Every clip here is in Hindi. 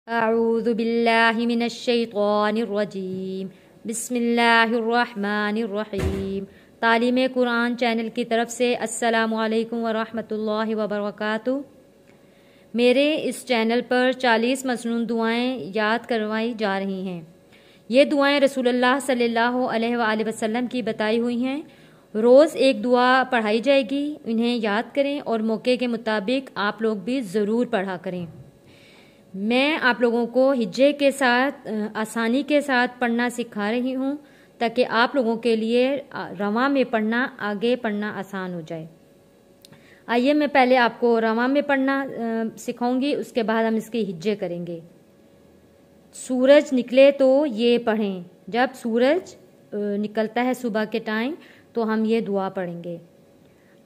अऊज़ु बिल्लाहि मिनश्शैतानिर्रजीम बिस्मिल्लाहिर्रहमानिर्रहीम। तालीम कुरान चैनल की तरफ से अस्सलामु अलैकुम वरहमतुल्लाहि वबरकातुहू। मेरे इस चैनल पर 40 मसनून दुआएं याद करवाई जा रही हैं। ये दुआएं रसूलुल्लाह सल्लल्लाहु अलैहि वसल्लम की बताई हुई हैं। रोज़ एक दुआ पढ़ाई जाएगी, इन्हें याद करें और मौके के मुताबिक आप लोग भी ज़रूर पढ़ा करें। मैं आप लोगों को हिज्जे के साथ आसानी के साथ पढ़ना सिखा रही हूँ ताकि आप लोगों के लिए रवा में पढ़ना, आगे पढ़ना आसान हो जाए। आइए मैं पहले आपको रवा में पढ़ना सिखाऊंगी, उसके बाद हम इसके हिज्जे करेंगे। सूरज निकले तो ये पढ़ें। जब सूरज निकलता है सुबह के टाइम तो हम ये दुआ पढ़ेंगे।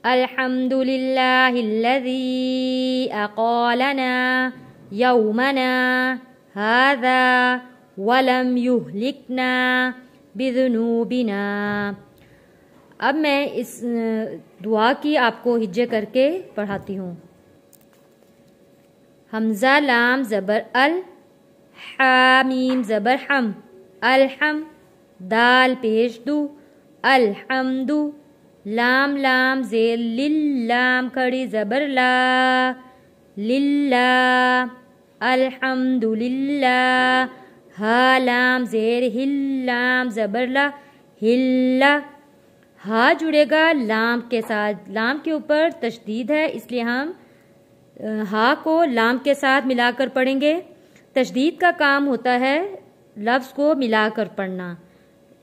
अल्हम्दुलिल्लाहिल्लज़ी अक़ालना यौमना हाज़ा वलम युहलिकना बिज़ुनूबिना। अब मैं इस दुआ की आपको हिज्जे करके पढ़ाती हूँ। हमज़ा लाम ज़बर अल, हामीम ज़बर हम, अलहम, दाल पेश दू, अलहम्दु, लाम लाम ज़ेर लिल, लाम खड़ी ज़बर ला, लिल्ला, अल्हम्दुलिल्लाह, हा लाम ज़ेर हिल, लाम ज़बर ला, हिल्ला। हा जुड़ेगा लाम के साथ, लाम के ऊपर तशदीद है इसलिए हम हा को लाम के साथ मिलाकर पढ़ेंगे। तशदीद का काम होता है लफ्ज़ को मिलाकर पढ़ना।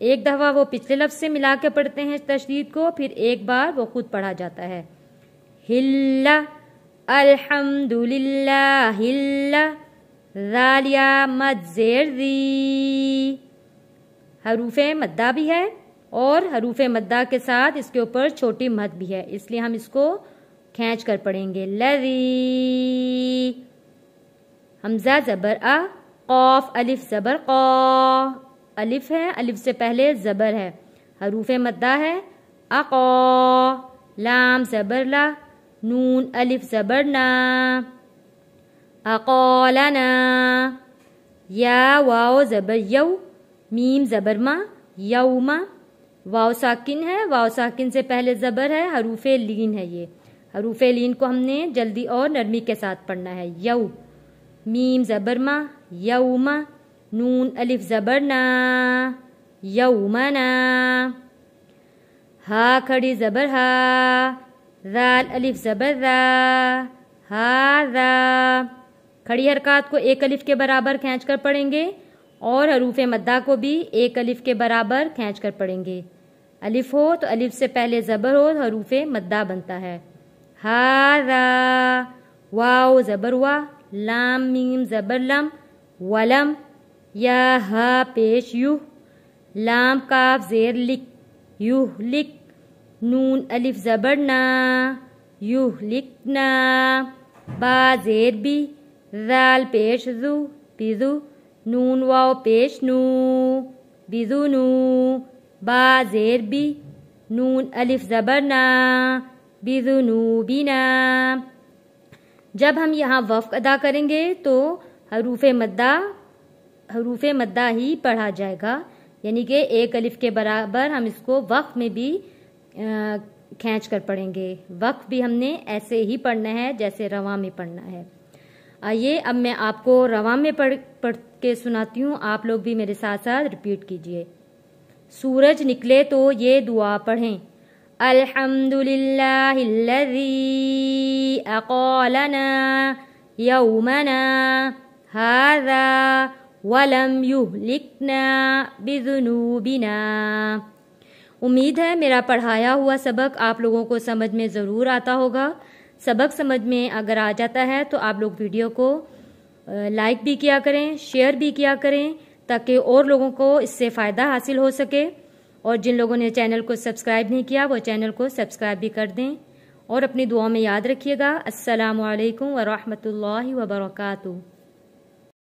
एक दफ़ा वो पिछले लफ्ज़ से मिला के पढ़ते हैं तशदीद को, फिर एक बार वो खुद पढ़ा जाता है। हिल्ला, अल्हम्दुलिल्लाहिल्ला, ज़ालिया मद ज़ेर ज़ी। हरूफे मद्दा भी है और हरूफे मद्दा के साथ इसके ऊपर छोटी मद भी है, इसलिए हम इसको खींच कर पढ़ेंगे। लज़ी, हमज़ा ज़बर आ, क़ाफ अलिफ ज़बर क़ा, अलिफ है, अलिफ से पहले ज़बर है, हरूफे मद्दा है। अक़ा, लाम ज़बर ला, नून अलिफ ज़बर ना, अक़ालना, या वाव ज़बर यौ, मीम ज़बर मा, यौमा, वाव साकिन है, वाव साकिन से पहले ज़बर है, हरूफे लीन है। ये हरूफे लीन को हमने जल्दी और नरमी के साथ पढ़ना है। यौ, मीम ज़बर मा, यौमा, नून अलिफ ज़बर ना, यौमना, हा खड़ी ज़बर हा, ज़ाल अलिफ ज़बर ज़ा, हाज़ा। खड़ी हरकत को एक अलिफ के बराबर खींच कर पढ़ेंगे और हरूफे मद्दा को भी एक अलिफ के बराबर खींच कर पढ़ेंगे। अलिफ हो तो अलिफ से पहले ज़बर हो, हरूफे मद्दा बनता है। हाज़ा, वाव ज़बर वा, लाम मीम ज़बर लम, वलम, या हा पेश युह, लाम काफ ज़ेर लिक, युह लिक, नून अलिफ ज़बर ना, युह लिकना, बा ज़ेर बी, ज़ाल पेश ज़ू, बिज़ू, नून वाव पेश नू, बिज़ुनू, बा ज़ेर बी, नून अलिफ ज़बर ना, बिज़ुनूबिना। जब हम यहाँ वफ़्क़ अदा करेंगे तो हरूफे मद्दा ही पढ़ा जाएगा, यानी कि एक अलिफ के बराबर हम इसको वक़्फ़ में भी खींच कर पढ़ेंगे। वक़्फ़ भी हमने ऐसे ही पढ़ना है जैसे रवा में पढ़ना है। आइए अब मैं आपको रवा में पढ़ के सुनाती हूँ, आप लोग भी मेरे साथ साथ रिपीट कीजिए। सूरज निकले तो ये दुआ पढ़ें। अल्हम्दुलिल्लाहिल्लज़ी अक़ालना यौमना हाज़ा वलम युहलिकना बिज़ुनूबिना। उम्मीद है मेरा पढ़ाया हुआ सबक आप लोगों को समझ में ज़रूर आता होगा। सबक समझ में अगर आ जाता है तो आप लोग वीडियो को लाइक भी किया करें, शेयर भी किया करें ताकि और लोगों को इससे फ़ायदा हासिल हो सके। और जिन लोगों ने चैनल को सब्सक्राइब नहीं किया वो चैनल को सब्सक्राइब भी कर दें और अपनी दुआ में याद रखिएगा। अस्सलामु अलैकुम व रहमतुल्लाहि व बरकातुहू।